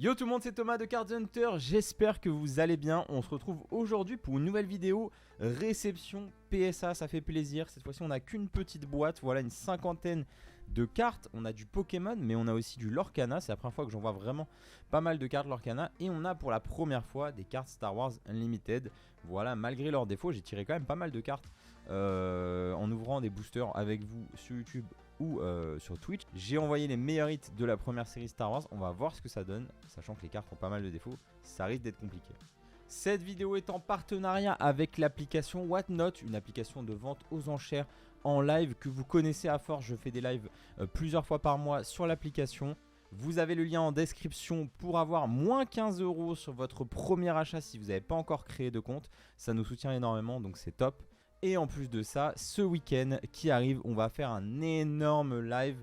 Yo tout le monde, c'est Thomas de Card Hunter, j'espère que vous allez bien. On se retrouve aujourd'hui pour une nouvelle vidéo réception PSA, ça fait plaisir. Cette fois-ci on n'a qu'une petite boîte, voilà une cinquantaine de cartes. On a du Pokémon mais on a aussi du Lorcana, c'est la première fois que j'en vois vraiment pas mal de cartes Lorcana. Et on a pour la première fois des cartes Star Wars Unlimited. Voilà, malgré leurs défauts, j'ai tiré quand même pas mal de cartes en ouvrant des boosters avec vous sur YouTube ou sur Twitch. J'ai envoyé les meilleurs hits de la première série Star Wars. On va voir ce que ça donne, sachant que les cartes ont pas mal de défauts. Ça risque d'être compliqué. Cette vidéo est en partenariat avec l'application Whatnot, une application de vente aux enchères en live que vous connaissez à force. Je fais des lives plusieurs fois par mois sur l'application. Vous avez le lien en description pour avoir moins 15 € sur votre premier achat si vous n'avez pas encore créé de compte. Ça nous soutient énormément, donc c'est top. Et en plus de ça, ce week-end qui arrive, on va faire un énorme live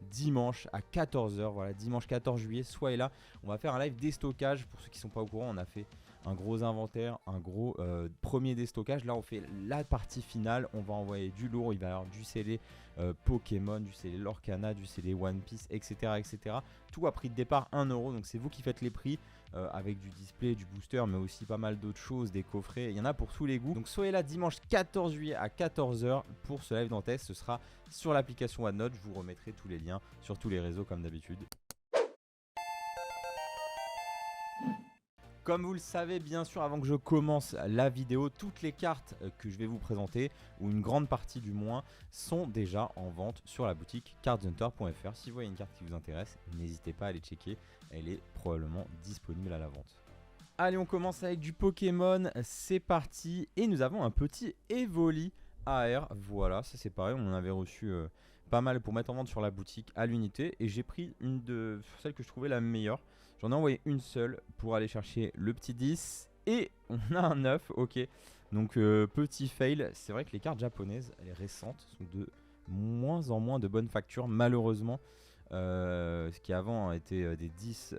dimanche à 14 h. Voilà, dimanche 14 juillet, soyez là. On va faire un live déstockage. Pour ceux qui ne sont pas au courant, on a fait un gros inventaire, un gros premier déstockage. Là, on fait la partie finale. On va envoyer du lourd. Il va y avoir du scellé Pokémon, du scellé Lorcana, du scellé One Piece, etc., etc. Tout à prix de départ 1 €. Donc, c'est vous qui faites les prix. Avec du display, du booster, mais aussi pas mal d'autres choses, des coffrets, il y en a pour tous les goûts. Donc soyez là dimanche 14 juillet à 14 h pour ce live d'Antès. Ce sera sur l'application OneNote, je vous remettrai tous les liens sur tous les réseaux comme d'habitude. Comme vous le savez bien sûr, avant que je commence la vidéo, toutes les cartes que je vais vous présenter, ou une grande partie du moins, sont déjà en vente sur la boutique cardhunter.fr. Si vous voyez une carte qui vous intéresse, n'hésitez pas à aller checker, elle est probablement disponible à la vente. Allez, on commence avec du Pokémon, c'est parti. Et nous avons un petit Evoli AR, voilà, ça c'est pareil, on en avait reçu pas mal pour mettre en vente sur la boutique à l'unité. Et j'ai pris une de celles que je trouvais la meilleure. J'en ai envoyé une seule pour aller chercher le petit 10. Et on a un 9, ok. Donc petit fail, c'est vrai que les cartes japonaises, les récentes, sont de moins en moins de bonne facture, malheureusement. Ce qui avant était des 10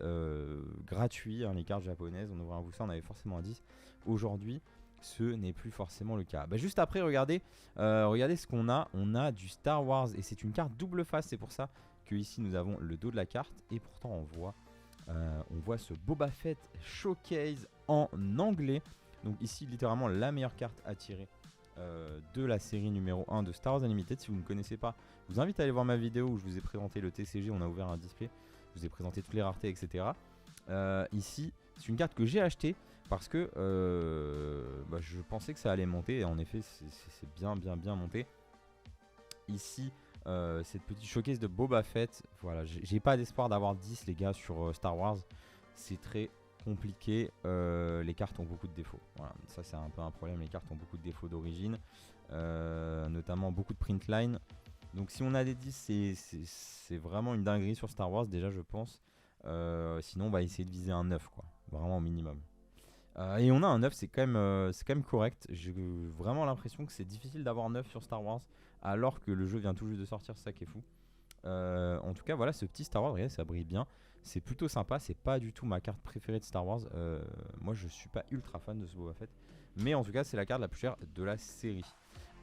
gratuits, hein, les cartes japonaises. On ouvrait un booster, on avait forcément un 10. Aujourd'hui, ce n'est plus forcément le cas. Juste après, regardez ce qu'on a. On a du Star Wars et c'est une carte double face. C'est pour ça que ici nous avons le dos de la carte. Et pourtant on voit ce Boba Fett Showcase en anglais. Donc ici littéralement la meilleure carte à tirer de la série numéro 1 de Star Wars Unlimited. Si vous ne connaissez pas, je vous invite à aller voir ma vidéo où je vous ai présenté le TCG, on a ouvert un display, je vous ai présenté toutes les raretés, etc. Ici, c'est une carte que j'ai achetée parce que je pensais que ça allait monter et en effet c'est bien monté. Ici, cette petite showcase de Boba Fett, voilà, j'ai pas d'espoir d'avoir 10 les gars sur Star Wars, c'est très compliqué, les cartes ont beaucoup de défauts, voilà, ça c'est un peu un problème, les cartes ont beaucoup de défauts d'origine, notamment beaucoup de print line. Donc si on a des 10, c'est vraiment une dinguerie sur Star Wars déjà je pense. Sinon on va essayer de viser un 9 quoi, vraiment au minimum. Et on a un 9, c'est quand même correct. J'ai vraiment l'impression que c'est difficile d'avoir 9 sur Star Wars alors que le jeu vient tout juste de sortir, c'est ça qui est fou. En tout cas voilà, ce petit Star Wars, regardez, ça brille bien. C'est plutôt sympa, c'est pas du tout ma carte préférée de Star Wars. Moi je suis pas ultra fan de ce Boba Fett, mais en tout cas c'est la carte la plus chère de la série.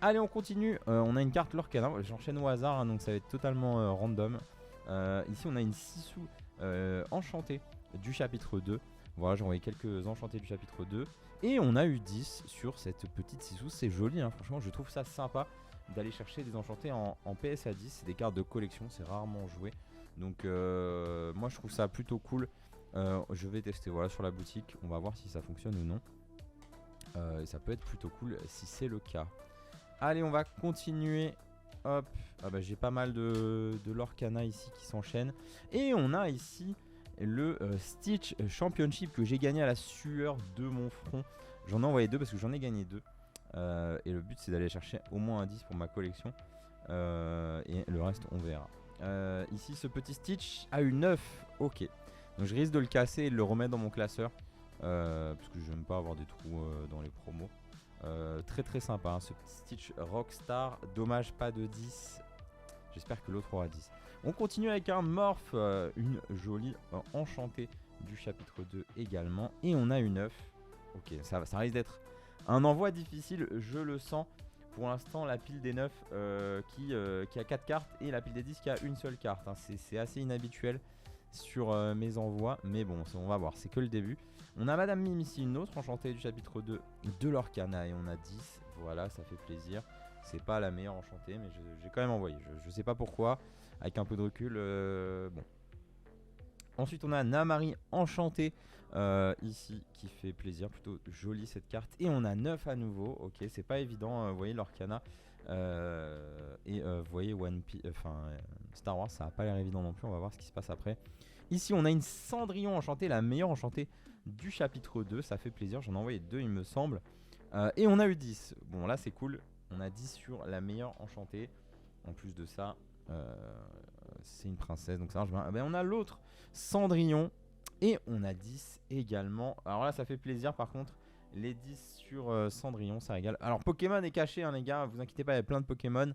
Allez, on continue, on a une carte Lorcana, j'enchaîne au hasard hein, donc ça va être totalement random. Ici on a une Sisu enchantée du chapitre 2. Voilà, j'ai envoyé quelques enchantés du chapitre 2. Et on a eu 10 sur cette petite Sisu, c'est joli hein, franchement je trouve ça sympa d'aller chercher des enchantés en PSA 10. C'est des cartes de collection, c'est rarement joué. Donc moi je trouve ça plutôt cool. Je vais tester voilà, sur la boutique, on va voir si ça fonctionne ou non. Et ça peut être plutôt cool si c'est le cas. Allez, on va continuer. Hop, j'ai pas mal de Lorcana ici qui s'enchaînent. Et on a ici le Stitch Championship que j'ai gagné à la sueur de mon front. J'en ai envoyé 2 parce que j'en ai gagné 2. Et le but c'est d'aller chercher au moins un 10 pour ma collection. Et le reste on verra. Ici ce petit Stitch a eu 9. Ok. Donc je risque de le casser et de le remettre dans mon classeur. Parce que je n'aime pas avoir des trous dans les promos. Très sympa hein, ce petit Stitch Rockstar. Dommage pas de 10. J'espère que l'autre aura 10. On continue avec un Morph, une jolie enchantée du chapitre 2 également. Et on a une 9. Ok, ça risque d'être un envoi difficile, je le sens. Pour l'instant, la pile des 9 qui a 4 cartes et la pile des 10 qui a une seule carte. Hein. C'est assez inhabituel. sur mes envois. Mais bon, on va voir, c'est que le début. On a Madame Mime ici, une autre enchantée du chapitre 2 de l'Orcana. Et on a 10. Voilà, ça fait plaisir. C'est pas la meilleure enchantée, mais j'ai quand même envoyé. Je sais pas pourquoi. Avec un peu de recul, bon. Ensuite, on a Namari enchantée ici, qui fait plaisir. Plutôt jolie cette carte. Et on a 9 à nouveau. Ok, c'est pas évident. Vous voyez l'Orcana. Vous voyez Star Wars, ça a pas l'air évident non plus. On va voir ce qui se passe après. Ici, on a une Cendrillon enchantée, la meilleure enchantée du chapitre 2. Ça fait plaisir. J'en ai envoyé 2, il me semble. Et on a eu 10. Bon, là, c'est cool. On a 10 sur la meilleure enchantée. En plus de ça, c'est une princesse, donc ça marche bien. On a l'autre Cendrillon et on a 10 également. Alors là, ça fait plaisir par contre. Les 10 sur Cendrillon, ça régale. Alors Pokémon est caché, hein, les gars. Vous inquiétez pas, il y a plein de Pokémon.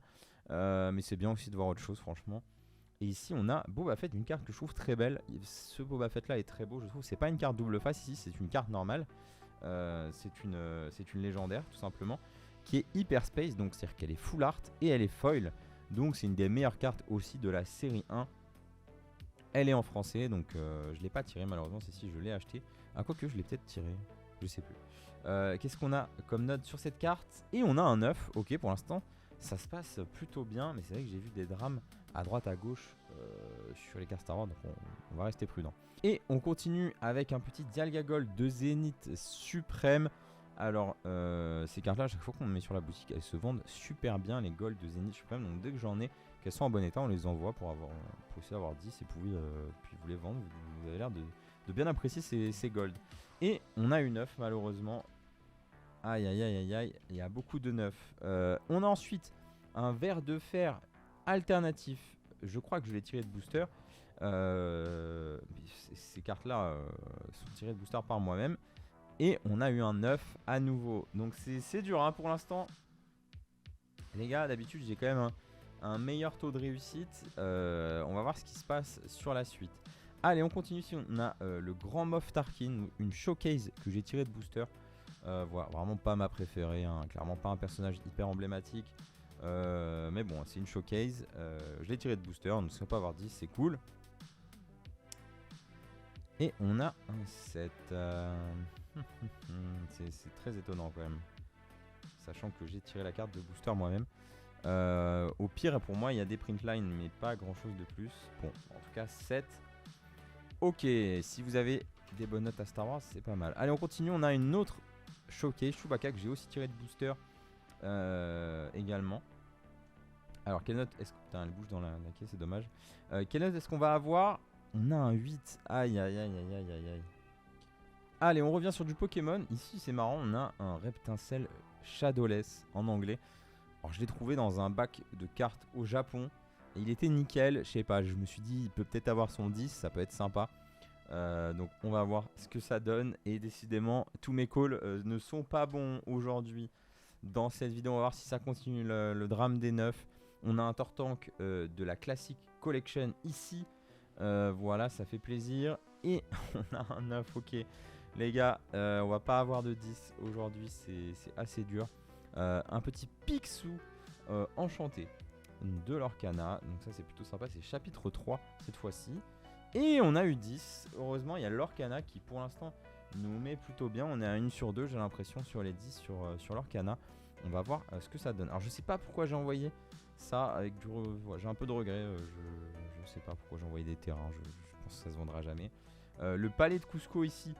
Mais c'est bien aussi de voir autre chose, franchement. Et ici, on a Boba Fett, une carte que je trouve très belle. Ce Boba Fett là est très beau, je trouve. C'est pas une carte double face ici, c'est une carte normale. C'est une légendaire, tout simplement, qui est Hyper Space, donc c'est-à-dire qu'elle est full art et elle est foil. Donc c'est une des meilleures cartes aussi de la série 1. Elle est en français, donc je l'ai pas tiré malheureusement, c'est si je l'ai acheté. Ah, quoique je l'ai peut-être tiré, je sais plus. Qu'est-ce qu'on a comme note sur cette carte? Et on a un 9, ok, pour l'instant ça se passe plutôt bien, mais c'est vrai que j'ai vu des drames à droite à gauche sur les cartes Star Wars, donc on va rester prudent. Et on continue avec un petit Dialga Gold de Zénith Suprême. Alors ces cartes là, à chaque fois qu'on met sur la boutique, elles se vendent super bien, les Gold de Zénith Suprême. Donc dès que j'en ai, qu'elles sont en bon état, on les envoie pour aussi avoir 10 et puis vous les vendre. Vous avez l'air de bien apprécier ces Gold. Et on a une 9 malheureusement. Aïe aïe aïe aïe aïe, il y a beaucoup de 9. On a ensuite un verre de fer alternatif. Je crois que je l'ai tiré de booster. Ces cartes là sont tirées de booster par moi-même. Et on a eu un 9 à nouveau. Donc c'est dur hein, pour l'instant. Les gars, d'habitude j'ai quand même un meilleur taux de réussite. On va voir ce qui se passe sur la suite. Allez, on continue. Ici on a le Grand Moff Tarkin, une showcase que j'ai tiré de booster. Voilà, vraiment pas ma préférée, hein, clairement pas un personnage hyper emblématique. Mais bon, c'est une showcase. Je l'ai tiré de booster, donc si on peut avoir 10, c'est cool. Et on a un 7. C'est très étonnant quand même. Sachant que j'ai tiré la carte de booster moi-même. Au pire, pour moi, il y a des print lines, mais pas grand chose de plus. Bon, en tout cas, 7. Ok, si vous avez des bonnes notes à Star Wars, c'est pas mal. Allez, on continue. On a une autre showcase, Chewbacca, que j'ai aussi tiré de booster également. Alors, quelle note est-ce que. Putain, elle bouge dans la caisse, c'est dommage. Quelle note est-ce qu'on va avoir? On a un 8. Aïe, aïe, aïe, aïe, aïe, aïe, aïe. Allez, on revient sur du Pokémon. Ici, c'est marrant, on a un Reptincelle Shadowless en anglais. Alors, je l'ai trouvé dans un bac de cartes au Japon. Et il était nickel. Je sais pas, je me suis dit, il peut peut-être avoir son 10, ça peut être sympa. Donc, on va voir ce que ça donne. Et décidément, tous mes calls ne sont pas bons aujourd'hui. Dans cette vidéo, on va voir si ça continue le drame des 9. On a un Tortank de la Classic Collection ici. Voilà, ça fait plaisir. Et on a un 9, ok. Les gars, on va pas avoir de 10 aujourd'hui, c'est assez dur. Un petit Picsou enchanté de l'Orcana. Donc ça c'est plutôt sympa, c'est chapitre 3 cette fois-ci. Et on a eu 10. Heureusement, il y a l'Orcana qui pour l'instant nous met plutôt bien. On est à 1 sur 2, j'ai l'impression, sur les 10 sur l'Orcana. On va voir ce que ça donne. Alors je sais pas pourquoi j'ai envoyé ça avec du... j'ai un peu de regret. Je sais pas pourquoi j'ai envoyé des terrains. Je pense que ça se vendra jamais. Le palais de Cusco ici.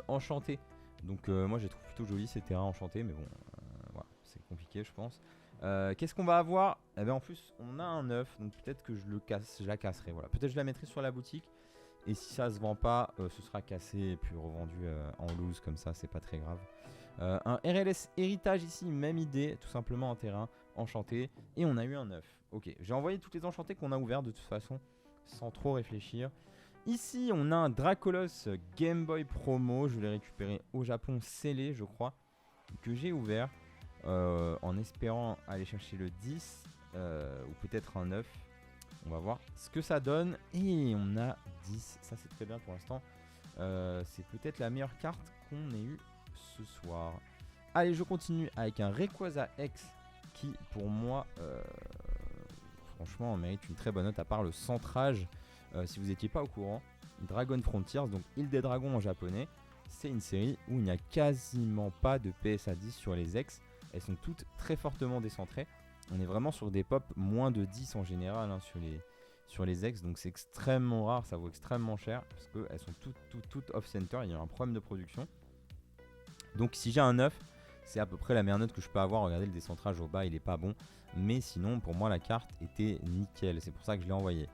Enchanté. Donc moi je les trouve plutôt jolis ces terrains enchantés. Mais bon, voilà, c'est compliqué je pense. Qu'est-ce qu'on va avoir? Eh bien en plus on a un 9. Donc peut-être que je la casserai. Voilà. Peut-être que je la mettrai sur la boutique. Et si ça se vend pas, ce sera cassé et puis revendu en loose comme ça, c'est pas très grave. Un RLS héritage ici, même idée, tout simplement un terrain enchanté. Et on a eu un 9. Ok, j'ai envoyé toutes les enchantées qu'on a ouvertes de toute façon, sans trop réfléchir. Ici, on a un Dracolos Game Boy Promo. Je l'ai récupéré au Japon scellé, je crois, que j'ai ouvert en espérant aller chercher le 10 ou peut-être un 9. On va voir ce que ça donne. Et on a 10. Ça, c'est très bien pour l'instant. C'est peut-être la meilleure carte qu'on ait eue ce soir. Allez, je continue avec un Rayquaza X qui, pour moi, franchement, mérite une très bonne note à part le centrage. Si vous n'étiez pas au courant, Dragon Frontiers, donc Île des Dragons en japonais, c'est une série où il n'y a quasiment pas de PSA 10 sur les ex. Elles sont toutes très fortement décentrées. On est vraiment sur des pop moins de 10 en général sur les ex, donc c'est extrêmement rare, ça vaut extrêmement cher parce qu'elles sont toutes off-center, il y a un problème de production. Donc si j'ai un 9, c'est à peu près la meilleure note que je peux avoir. Regardez, le décentrage au bas, il est pas bon, mais sinon pour moi la carte était nickel, c'est pour ça que je l'ai envoyé.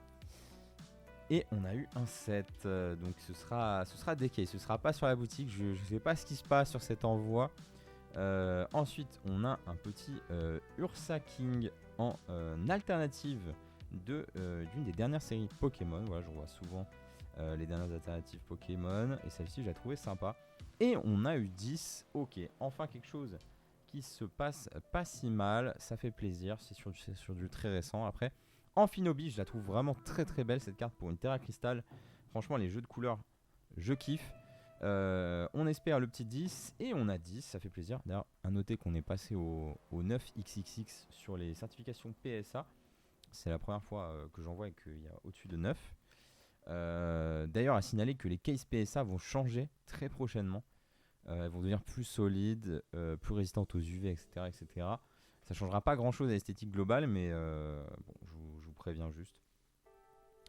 Et on a eu un 7, donc ce sera DK, ce sera pas sur la boutique, je sais pas ce qui se passe sur cet envoi. Ensuite on a un petit Ursa King en alternative d'une des dernières séries Pokémon. Voilà, je vois souvent les dernières alternatives Pokémon et celle-ci je la trouvais sympa. Et on a eu 10, ok, enfin quelque chose qui se passe pas si mal, ça fait plaisir, c'est sur du très récent. Après, Amphinobi, je la trouve vraiment très très belle cette carte pour une Terra Crystal. Franchement, les jeux de couleurs, je kiffe. On espère le petit 10 et on a 10, ça fait plaisir. D'ailleurs, à noter qu'on est passé au 9XXX sur les certifications PSA. C'est la première fois que j'en vois et qu'il y a au-dessus de 9. D'ailleurs, à signaler que les cases PSA vont changer très prochainement. Elles vont devenir plus solides, plus résistantes aux UV, etc., etc. Ça changera pas grand-chose à l'esthétique globale, mais bon, je vous préviens juste.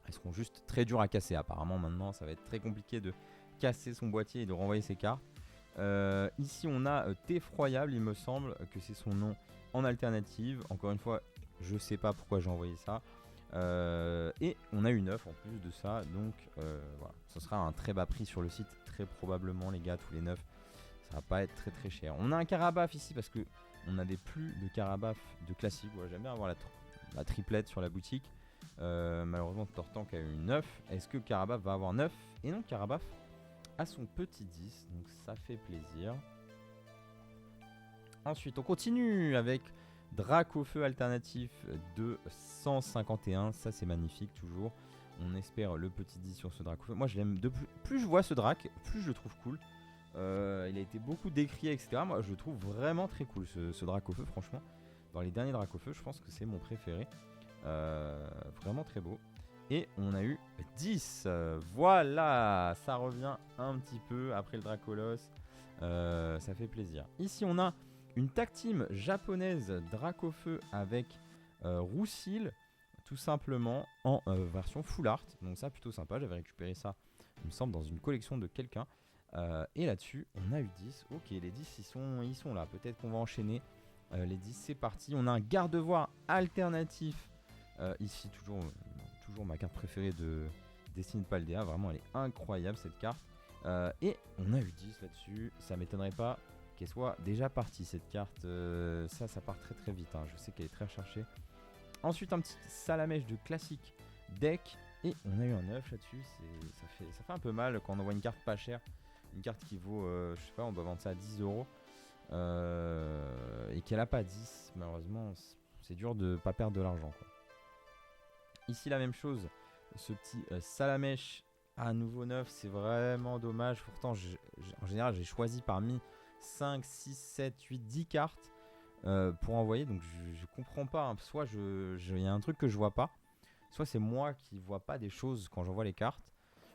Elles seront juste très dures à casser. Apparemment, maintenant, ça va être très compliqué de casser son boîtier et de renvoyer ses cartes. Ici, on a T'effroyable, il me semble que c'est son nom en alternative. Encore une fois, je sais pas pourquoi j'ai envoyé ça. Et on a eu 9 en plus de ça, donc voilà, ce sera un très bas prix sur le site, très probablement les gars, tous les 9, ça va pas être très très cher. On a un Carabaf ici parce que on n'avait plus de Carabaf de classique. Voilà, j'aime bien avoir la triplette sur la boutique. Malheureusement Tortank a eu 9. Est-ce que Carabaf va avoir 9? Et non, Carabaf a son petit 10, donc ça fait plaisir. Ensuite on continue avec Dracofeu alternatif de 151, ça c'est magnifique toujours. On espère le petit 10 sur ce Dracofeu. Moi je l'aime, plus je vois ce Drac, plus je le trouve cool. Il a été beaucoup décrié, etc. Moi je le trouve vraiment très cool ce Dracofeu, franchement. Dans les derniers Dracofeu, je pense que c'est mon préféré. Vraiment très beau. Et on a eu 10. Voilà, ça revient un petit peu après le Dracolos. Ça fait plaisir. Ici on a une tag team japonaise Dracofeu avec Roussil, tout simplement en version full art. Donc ça plutôt sympa, j'avais récupéré ça, il me semble, dans une collection de quelqu'un. Et là-dessus, on a eu 10. Ok, les 10, ils sont là. Peut-être qu'on va enchaîner. Les 10, c'est parti. On a un garde-voire alternatif. Ici, toujours ma carte préférée de Destiny Paldea. Vraiment, elle est incroyable, cette carte. Et on a eu 10 là-dessus. Ça m'étonnerait pas qu'elle soit déjà partie, cette carte. Ça part très très vite. Je sais qu'elle est très recherchée. Ensuite, un petit Salamèche de classique deck. Et on a eu un 9 là-dessus. Ça fait un peu mal quand on envoie une carte pas chère. Une carte qui vaut, je sais pas, on doit vendre ça à 10 euros. Et qu'elle a pas 10, malheureusement, c'est dur de pas perdre de l'argent, quoi. Ici, la même chose. Ce petit Salamèche à nouveau 9, c'est vraiment dommage. Pourtant, en général, j'ai choisi parmi 5, 6, 7, 8, 10 cartes pour envoyer. Donc, je comprends pas. Soit il y a un truc que je vois pas. Soit c'est moi qui vois pas des choses quand j'envoie les cartes.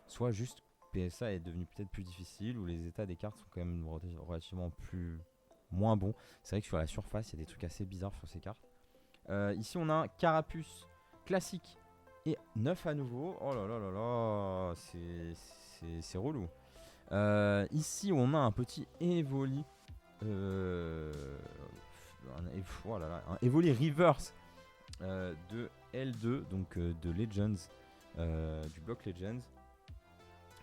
Soit juste PSA est devenu peut-être plus difficile, ou les états des cartes sont quand même relativement moins bons. C'est vrai que sur la surface, il y a des trucs assez bizarres sur ces cartes. Ici, on a un Carapuce classique et 9 à nouveau. Oh là là là là, c'est relou. Ici, on a un petit Evoli. Un Evoli Reverse de L2, donc de Legends, du bloc Legends.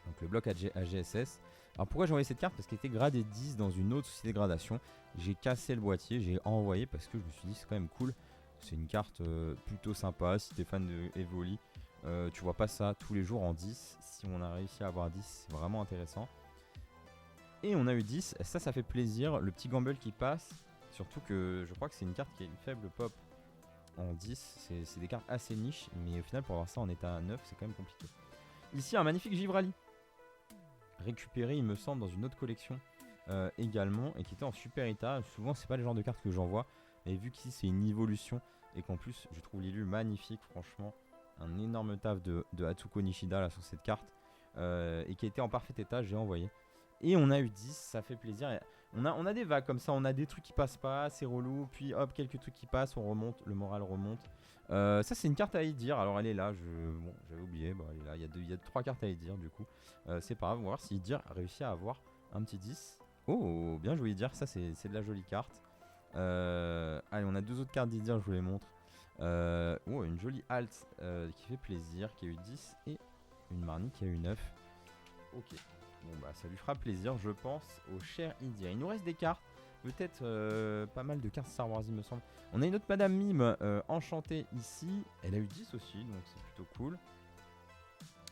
Donc le bloc AGSS. Alors pourquoi j'ai envoyé cette carte? Parce qu'elle était gradée 10 dans une autre société de gradation. J'ai cassé le boîtier, j'ai envoyé parce que je me suis dit c'est quand même cool. C'est une carte plutôt sympa. Si t'es fan de Evoli, tu vois pas ça tous les jours en 10. Si on a réussi à avoir 10, c'est vraiment intéressant. Et on a eu 10, ça fait plaisir. Le petit Gamble qui passe. Surtout que je crois que c'est une carte qui a une faible pop en 10. C'est des cartes assez niches, mais au final pour avoir ça en état 9, c'est quand même compliqué. Ici un magnifique Givrali, récupéré il me semble dans une autre collection également, et qui était en super état. Souvent c'est pas le genre de carte que j'envoie, mais vu qu'ici c'est une évolution et qu'en plus je trouve l'élu magnifique, franchement un énorme taf de Atsuko Nishida là, sur cette carte. Et qui était en parfait état, j'ai envoyé. Et on a eu 10, ça fait plaisir. Et on a des vagues comme ça, on a des trucs qui passent pas, c'est relou. Puis hop, quelques trucs qui passent, on remonte, le moral remonte. Ça, c'est une carte à y dire. Alors, elle est là, bon, j'avais oublié. Bon, elle est là. Il y a 3 cartes à y dire, du coup. C'est pas grave, on va voir si dire réussit à avoir un petit 10. Oh, bien joué, dire. Ça, c'est de la jolie carte. Allez, on a 2 autres cartes d'Idir, je vous les montre. Oh, une jolie Alt qui fait plaisir, qui a eu 10. Et une Marnie qui a eu 9. Ok. Bon, bah, ça lui fera plaisir, je pense, au cher Idir. Il nous reste des cartes. Peut-être pas mal de cartes Star Wars, il me semble. On a une autre Madame Mime enchantée ici. Elle a eu 10 aussi, donc c'est plutôt cool.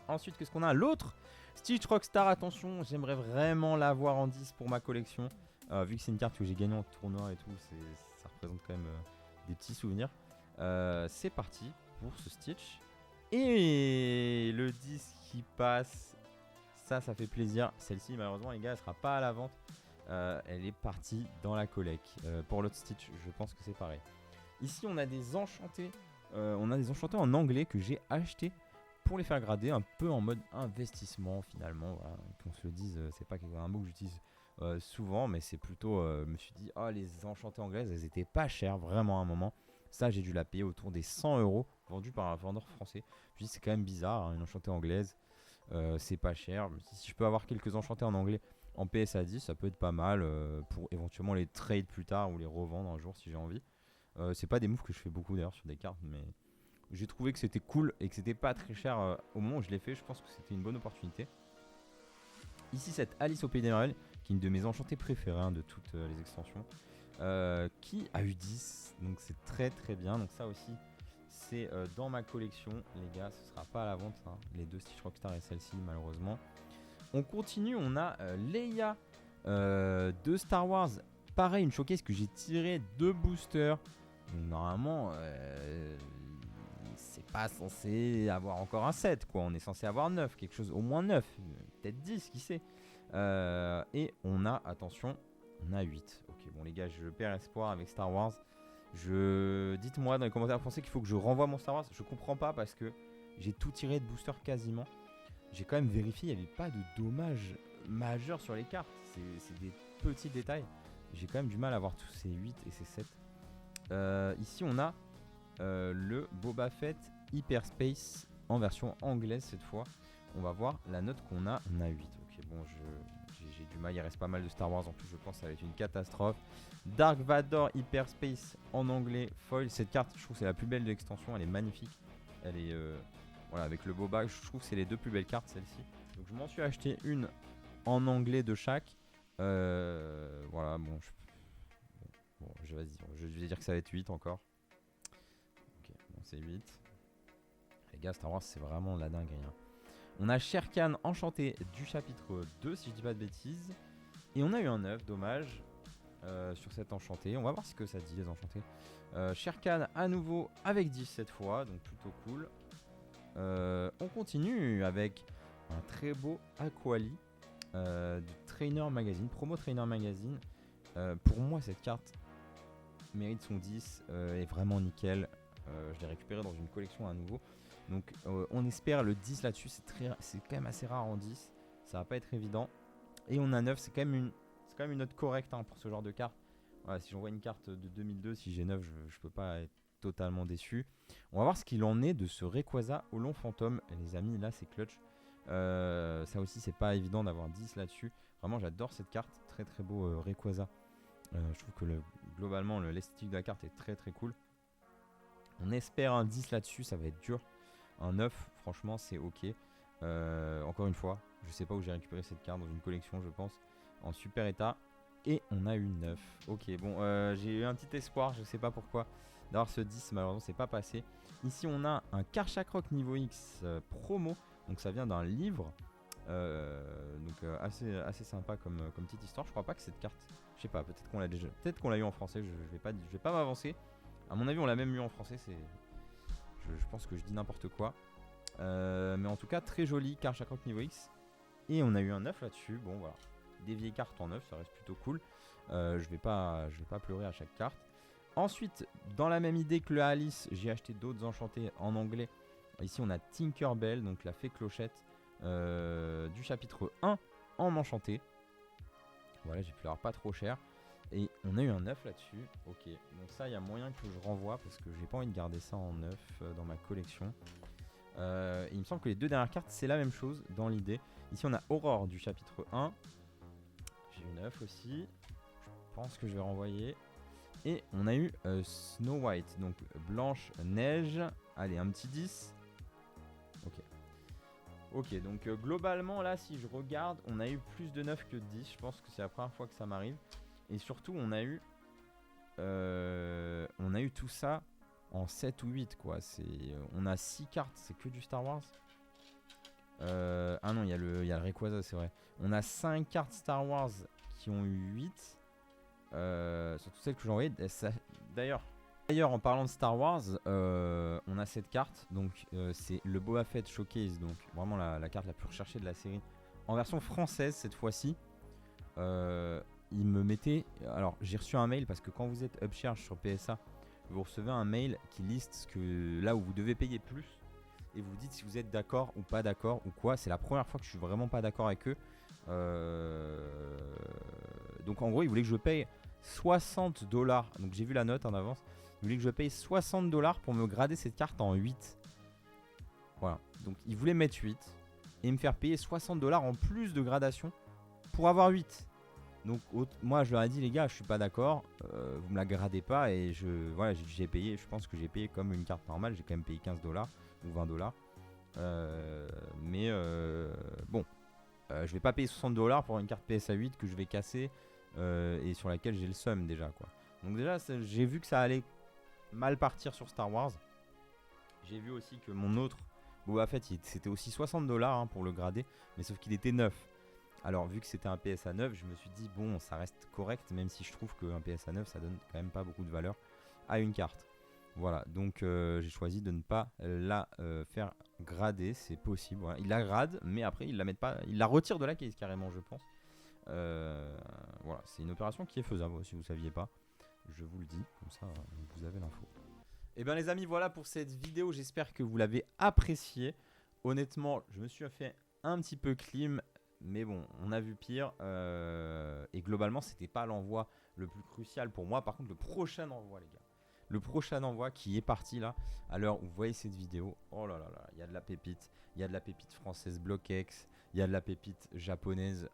Ensuite, qu'est-ce qu'on a? L'autre Stitch Rockstar, attention, j'aimerais vraiment l'avoir en 10 pour ma collection. Vu que c'est une carte que j'ai gagnée en tournoi et tout, ça représente quand même des petits souvenirs. C'est parti pour ce Stitch. Et le 10 qui passe, ça fait plaisir. Celle-ci, malheureusement, les gars, elle sera pas à la vente. Elle est partie dans la collecte. Pour l'autre Stitch, je pense que c'est pareil. Ici, on a des enchantés. On a des enchantés en anglais que j'ai achetés pour les faire grader, un peu en mode investissement finalement. Voilà. Qu'on se le dise, c'est pas un mot que j'utilise souvent, mais c'est plutôt. Je me suis dit, oh, les enchantés anglaises, elles étaient pas chères vraiment à un moment. Ça, j'ai dû la payer autour des 100 € vendue par un vendeur français. Puis c'est quand même bizarre, hein, une enchantée anglaise, c'est pas cher. Si je peux avoir quelques enchantés en anglais en PSA 10, ça peut être pas mal pour éventuellement les trade plus tard ou les revendre un jour si j'ai envie. C'est pas des moves que je fais beaucoup d'ailleurs sur des cartes, mais j'ai trouvé que c'était cool et que c'était pas très cher au moment où je l'ai fait. Je pense que c'était une bonne opportunité. Ici, cette Alice au Pays des Merveilles, qui est une de mes enchantées préférées hein, de toutes les extensions, qui a eu 10, donc c'est très très bien. Donc ça aussi, c'est dans ma collection, les gars, ce sera pas à la vente, hein, les 2 Stitch Rockstar et celle-ci malheureusement. On continue, on a Leia de Star Wars. Pareil, une showcase que j'ai tiré de boosters. Donc, normalement, c'est pas censé avoir encore un 7, quoi. On est censé avoir 9, quelque chose, au moins 9, peut-être 10, qui sait. Et on a, attention, on a 8. Ok, bon les gars, je perds espoir avec Star Wars. Dites-moi dans les commentaires, vous pensez qu'il faut que je renvoie mon Star Wars? Je comprends pas parce que j'ai tout tiré de booster quasiment. J'ai quand même vérifié, il n'y avait pas de dommages majeurs sur les cartes. C'est des petits détails. J'ai quand même du mal à voir tous ces 8 et ces 7. Ici, on a le Boba Fett Hyperspace en version anglaise cette fois. On va voir la note qu'on a. On a 8. Ok, bon, j'ai du mal. Il reste pas mal de Star Wars en plus. Je pense que ça va être une catastrophe. Dark Vador Hyperspace en anglais foil. Cette carte, je trouve que c'est la plus belle de l'extension. Elle est magnifique. Elle est. Voilà, avec le Boba, je trouve que c'est les 2 plus belles cartes, celle-ci. Donc je m'en suis acheté une en anglais de chaque. Voilà, bon, vas-y, je vais dire que ça va être 8 encore. Ok, bon, c'est 8. Les gars, Star Wars, c'est vraiment la dinguerie. Hein. On a Shere Khan enchanté du chapitre 2, si je dis pas de bêtises. Et on a eu un 9, dommage, sur cet enchanté. On va voir ce que ça dit, les enchantés. Shere Khan à nouveau avec 10 cette fois, donc plutôt cool. On continue avec un très beau Aquali du Trainer Magazine, Promo Trainer Magazine. Pour moi, cette carte mérite son 10, est vraiment nickel. Je l'ai récupéré dans une collection à nouveau. Donc on espère le 10 là-dessus, c'est quand même assez rare en 10. Ça va pas être évident. Et on a 9, c'est quand même une note correcte hein, pour ce genre de carte. Voilà, si j'envoie une carte de 2002, si j'ai 9, je peux pas être totalement déçu. On va voir ce qu'il en est de ce Rayquaza au long fantôme. Les amis, là c'est clutch. Ça aussi, c'est pas évident d'avoir 10 là-dessus. Vraiment, j'adore cette carte. Très très beau Rayquaza. Je trouve que globalement, l'esthétique de la carte est très très cool. On espère un 10 là-dessus, ça va être dur. Un 9, franchement, c'est ok. Encore une fois, je sais pas où j'ai récupéré cette carte, dans une collection, je pense. En super état. Et on a eu 9. Ok, bon, j'ai eu un petit espoir, je sais pas pourquoi, d'avoir ce 10, malheureusement, c'est pas passé. Ici, on a un Karchakroc niveau X promo. Donc, ça vient d'un livre. Assez sympa comme petite histoire. Je crois pas que cette carte, je sais pas, peut-être qu'on l'a déjà, peut-être qu'on l'a eu en français. Je vais pas m'avancer. À mon avis, on l'a même eu en français. Je pense que je dis n'importe quoi. Mais en tout cas, très joli Karchakroc niveau X. Et on a eu un 9 là-dessus. Bon, voilà. Des vieilles cartes en 9, ça reste plutôt cool. Je vais pas pleurer à chaque carte. Ensuite, dans la même idée que le Alice, j'ai acheté d'autres enchantés en anglais Ici on a Tinkerbell, donc la fée clochette du chapitre 1 en enchanté. Voilà, j'ai pu l'avoir pas trop cher. Et on a eu un 9 là-dessus. Ok, donc ça il y a moyen que je renvoie parce que j'ai pas envie de garder ça en 9 dans ma collection. Il me semble que les 2 dernières cartes c'est la même chose dans l'idée. Ici on a Aurore du chapitre 1. J'ai eu 9 aussi. Je pense que je vais renvoyer. Et on a eu Snow White, donc Blanche Neige. Allez, un petit 10. Ok. Ok, donc globalement là si je regarde, on a eu plus de 9 que de 10. Je pense que c'est la première fois que ça m'arrive. Et surtout on a eu tout ça en 7 ou 8 quoi. On a 6 cartes, c'est que du Star Wars. Ah non, il y a le Rayquaza, c'est vrai. On a 5 cartes Star Wars qui ont eu 8. Surtout celles que j'ai envoyées. D'ailleurs, en parlant de Star Wars, on a cette carte. Donc c'est le Boba Fett Showcase. Donc vraiment la carte la plus recherchée de la série. En version française cette fois-ci. Il me mettait... Alors j'ai reçu un mail parce que quand vous êtes upcharge sur PSA, vous recevez un mail qui liste là où vous devez payer plus. Et vous dites si vous êtes d'accord ou pas d'accord ou quoi. C'est la première fois que je suis vraiment pas d'accord avec eux. Donc en gros ils voulaient que je paye $60. Donc j'ai vu la note en avance. Ils voulaient que je paye $60 pour me grader cette carte en 8. Voilà. Donc ils voulaient mettre 8 et me faire payer $60 en plus de gradation pour avoir 8. Donc moi je leur ai dit les gars je suis pas d'accord, vous me la gradez pas et voilà, j'ai payé, je pense que j'ai payé comme une carte normale, j'ai quand même payé $15 ou $20. Mais bon, je vais pas payer $60 pour une carte PSA 8 que je vais casser et sur laquelle j'ai le seum déjà quoi. Donc déjà j'ai vu que ça allait mal partir sur Star Wars. J'ai vu aussi que mon autre Boba Fett c'était aussi $60 pour le grader, mais sauf qu'il était neuf. Alors vu que c'était un PSA 9, je me suis dit bon ça reste correct, même si je trouve qu'un PSA 9 ça donne quand même pas beaucoup de valeur à une carte. Voilà, donc j'ai choisi de ne pas la faire grader, c'est possible. Voilà. Il la grade, mais après il la retire de la case carrément je pense. Voilà, c'est une opération qui est faisable si vous ne saviez pas. Je vous le dis, comme ça vous avez l'info. Et bien les amis, voilà pour cette vidéo, j'espère que vous l'avez appréciée. Honnêtement, je me suis fait un petit peu clim. Mais bon, on a vu pire et globalement, c'était pas l'envoi le plus crucial pour moi. Par contre, le prochain envoi, les gars, le prochain envoi qui est parti là, à l'heure où vous voyez cette vidéo, oh là là là, il y a de la pépite. Il y a de la pépite française BlockX, il y a de la pépite japonaise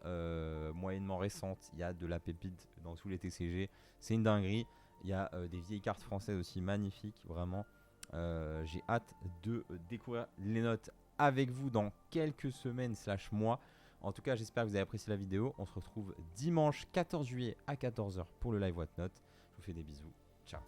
moyennement récente, il y a de la pépite dans tous les TCG. C'est une dinguerie. Il y a des vieilles cartes françaises aussi magnifiques, vraiment. J'ai hâte de découvrir les notes avec vous dans quelques semaines / mois. En tout cas, j'espère que vous avez apprécié la vidéo. On se retrouve dimanche 14 juillet à 14 h pour le live Whatnot. Je vous fais des bisous. Ciao.